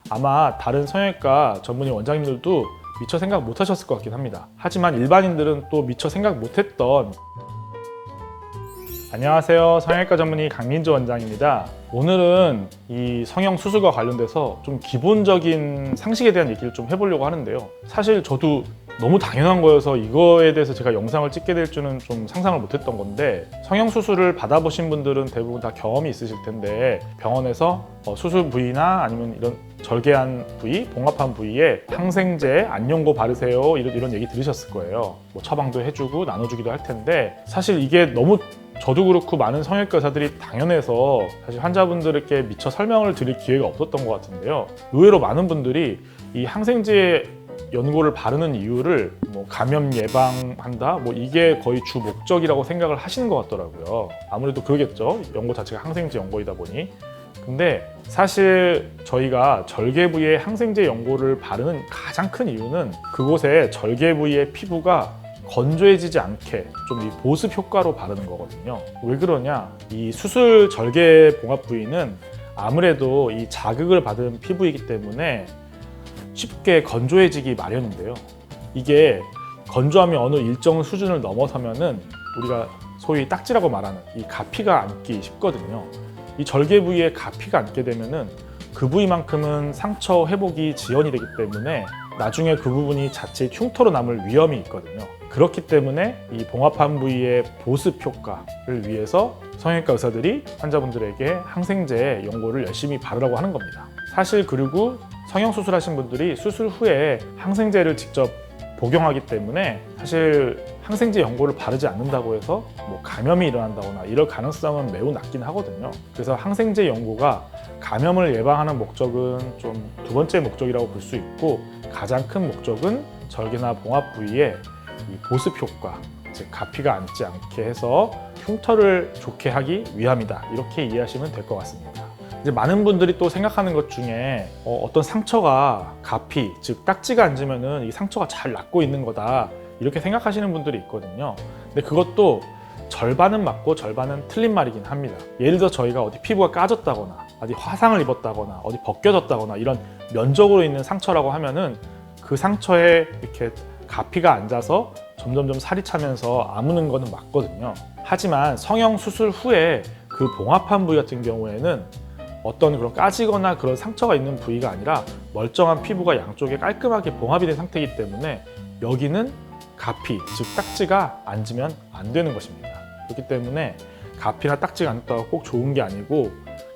아마 다른 성형외과 전문의 원장님들도 미처 생각 못 하셨을 것 같긴 합니다. 하지만 일반인들은 또 미처 생각 못했던 안녕하세요. 성형외과 전문의 강민주 원장입니다. 오늘은 이 성형 수술과 관련돼서 좀 기본적인 상식에 대한 얘기를 좀 해보려고 하는데요. 사실 저도 너무 당연한 거여서 이거에 대해서 제가 영상을 찍게 될 줄은 좀 상상을 못했던 건데, 성형 수술을 받아보신 분들은 대부분 다 경험이 있으실 텐데, 병원에서 수술 부위나 아니면 이런 절개한 부위, 봉합한 부위에 항생제, 안연고 바르세요 이런 얘기 들으셨을 거예요. 뭐 처방도 해주고 나눠주기도 할 텐데, 사실 이게 너무 저도 그렇고 많은 성형외과 의사들이 당연해서 사실 환자분들에게 미처 설명을 드릴 기회가 없었던 것 같은데요. 의외로 많은 분들이 이 항생제 연고를 바르는 이유를 뭐 감염 예방한다, 뭐 이게 거의 주 목적이라고 생각을 하시는 것 같더라고요. 아무래도 그러겠죠. 연고 자체가 항생제 연고이다 보니. 근데 사실 저희가 절개 부위에 항생제 연고를 바르는 가장 큰 이유는 그곳에 절개 부위의 피부가 건조해지지 않게 좀 이 보습 효과로 바르는 거거든요. 왜 그러냐? 이 수술 절개 봉합 부위는 아무래도 이 자극을 받은 피부이기 때문에 쉽게 건조해지기 마련인데요. 이게 건조함이 어느 일정 수준을 넘어서면은 우리가 소위 딱지라고 말하는 이 가피가 앉기 쉽거든요. 이 절개 부위에 가피가 앉게 되면은 그 부위만큼은 상처 회복이 지연이 되기 때문에 나중에 그 부분이 자칫 흉터로 남을 위험이 있거든요. 그렇기 때문에 이 봉합한 부위의 보습 효과를 위해서 성형외과 의사들이 환자분들에게 항생제 연고를 열심히 바르라고 하는 겁니다. 사실 그리고 성형수술 하신 분들이 수술 후에 항생제를 직접 복용하기 때문에 사실 항생제 연고를 바르지 않는다고 해서 뭐 감염이 일어난다거나 이럴 가능성은 매우 낮긴 하거든요. 그래서 항생제 연고가 감염을 예방하는 목적은 좀 두 번째 목적이라고 볼 수 있고, 가장 큰 목적은 절개나 봉합 부위에 이 보습 효과, 즉 가피가 앉지 않게 해서 흉터를 좋게 하기 위함이다, 이렇게 이해하시면 될 것 같습니다. 이제 많은 분들이 또 생각하는 것 중에 어떤 상처가 가피, 즉 딱지가 앉으면은 이 상처가 잘 낫고 있는 거다, 이렇게 생각하시는 분들이 있거든요. 근데 그것도 절반은 맞고 절반은 틀린 말이긴 합니다. 예를 들어 저희가 어디 피부가 까졌다거나 어디 화상을 입었다거나 어디 벗겨졌다거나 이런 면적으로 있는 상처라고 하면은 그 상처에 이렇게 가피가 앉아서 점점점 살이 차면서 아무는 거는 맞거든요. 하지만 성형 수술 후에 그 봉합한 부위 같은 경우에는 어떤 그런 까지거나 그런 상처가 있는 부위가 아니라 멀쩡한 피부가 양쪽에 깔끔하게 봉합이 된 상태이기 때문에 여기는 가피, 즉 딱지가 앉으면 안 되는 것입니다. 그렇기 때문에 가피나 딱지가 앉다가 꼭 좋은 게 아니고,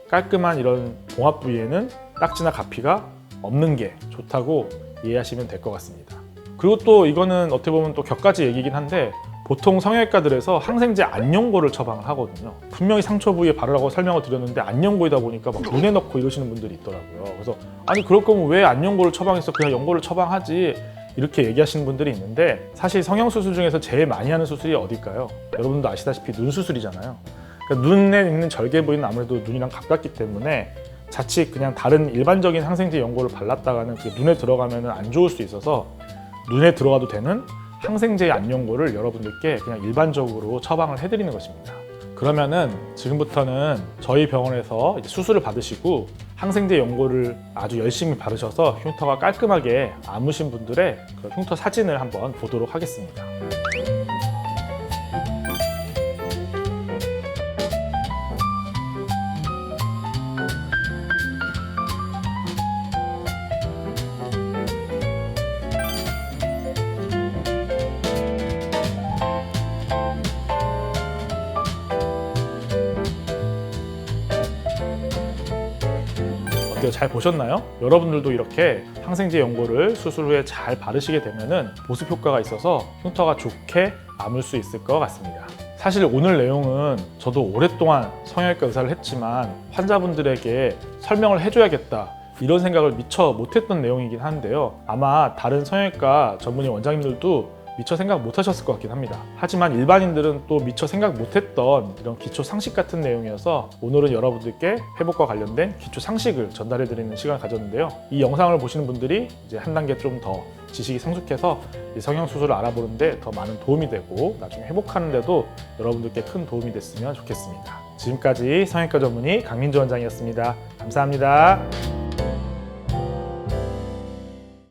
깔끔한 이런 봉합 부위에는 딱지나 가피가 없는 게 좋다고 이해하시면 될 것 같습니다. 그리고 또 이거는 어떻게 보면 또 격가지 얘기긴 한데, 보통 성형외과들에서 항생제 안연고를 처방을 하거든요. 분명히 상처 부위에 바르라고 설명을 드렸는데 안연고이다 보니까 막 눈에 넣고 이러시는 분들이 있더라고요. 그래서 아니 그럴 거면 왜 안연고를 처방했어? 그냥 연고를 처방하지, 이렇게 얘기하시는 분들이 있는데, 사실 성형수술 중에서 제일 많이 하는 수술이 어딜까요? 여러분도 아시다시피 눈 수술이잖아요. 그러니까 눈에 있는 절개 부위는 아무래도 눈이랑 가깝기 때문에 자칫 그냥 다른 일반적인 항생제 연고를 발랐다가는 그게 눈에 들어가면 안 좋을 수 있어서 눈에 들어가도 되는 항생제 안연고를 여러분들께 그냥 일반적으로 처방을 해드리는 것입니다. 그러면은 지금부터는 저희 병원에서 이제 수술을 받으시고 항생제 연고를 아주 열심히 바르셔서 흉터가 깔끔하게 아무신 분들의 그 흉터 사진을 한번 보도록 하겠습니다. 잘 보셨나요? 여러분들도 이렇게 항생제 연고를 수술 후에 잘 바르시게 되면은 보습 효과가 있어서 흉터가 좋게 아물 수 있을 것 같습니다. 사실 오늘 내용은 저도 오랫동안 성형외과 의사를 했지만 환자분들에게 설명을 해줘야겠다, 이런 생각을 미처 못했던 내용이긴 한데요. 아마 다른 성형외과 전문의 원장님들도 미처 생각 못 하셨을 것 같긴 합니다. 하지만 일반인들은 또 미처 생각 못했던 이런 기초 상식 같은 내용이어서 오늘은 여러분들께 회복과 관련된 기초 상식을 전달해 드리는 시간을 가졌는데요. 이 영상을 보시는 분들이 이제 한 단계 좀 더 지식이 성숙해서 이 성형수술을 알아보는데 더 많은 도움이 되고 나중에 회복하는 데도 여러분들께 큰 도움이 됐으면 좋겠습니다. 지금까지 성형외과 전문의 강민주 원장이었습니다. 감사합니다.